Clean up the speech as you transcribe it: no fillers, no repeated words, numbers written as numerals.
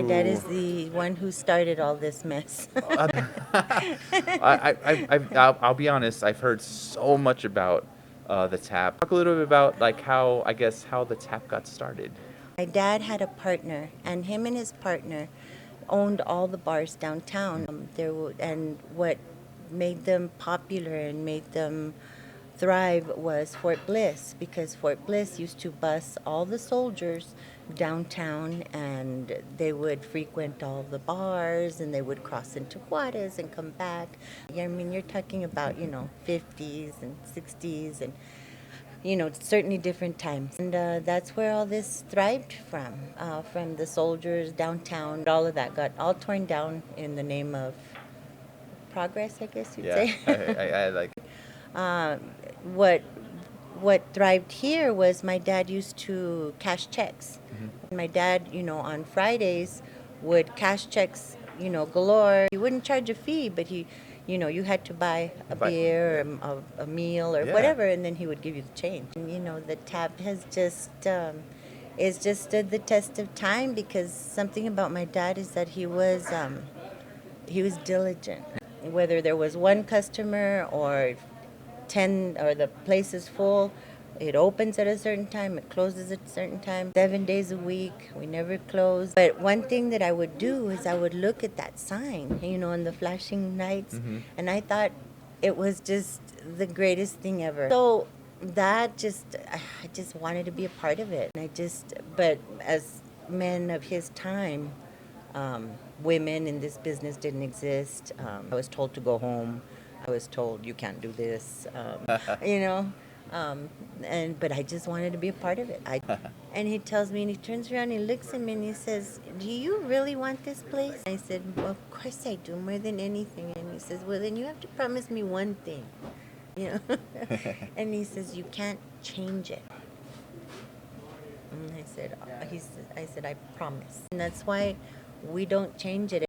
My dad is the one who started all this mess. Uh, I'll be honest. I've heard so much about the tap. Talk a little bit about like how I guess how the tap got started. My dad had a partner, and him and his partner owned all the bars downtown. And what made them popular and made them thrive was Fort Bliss, because Fort Bliss used to bus all the soldiers downtown, and they would frequent all the bars, and they would cross into Juarez and come back. Yeah, I mean, you're talking about, 50s and 60s, and certainly different times. And that's where all this thrived from the soldiers downtown. All of that got all torn down in the name of progress, I guess you'd Yeah, say. I like. uh, what what thrived here was my dad used to cash checks. My dad, on Fridays would cash checks, galore. He wouldn't charge a fee, but you had to buy a But beer, yeah, or a meal, or yeah. whatever, and then he would give you the change. And, the tap has just stood the test of time, because something about my dad is that he was diligent. Whether there was one customer or 10, or the place is full, it opens at a certain time, it closes at a certain time, 7 days a week, we never close. But one thing that I would do is I would look at that sign, and the flashing lights, and I thought it was just the greatest thing ever. So I just wanted to be a part of it. But as men of his time, women in this business didn't exist. I was told to go home. I was told you can't do this. You know, but I just wanted to be a part of it. And he tells me, and he turns around, and he looks at me, and he says, "Do you really want this place?" I said, "Well, of course I do, more than anything." And he says, "Well, then you have to promise me one thing, you know." And he says, "You can't change it." And I said, "I promise." And that's why we don't change it.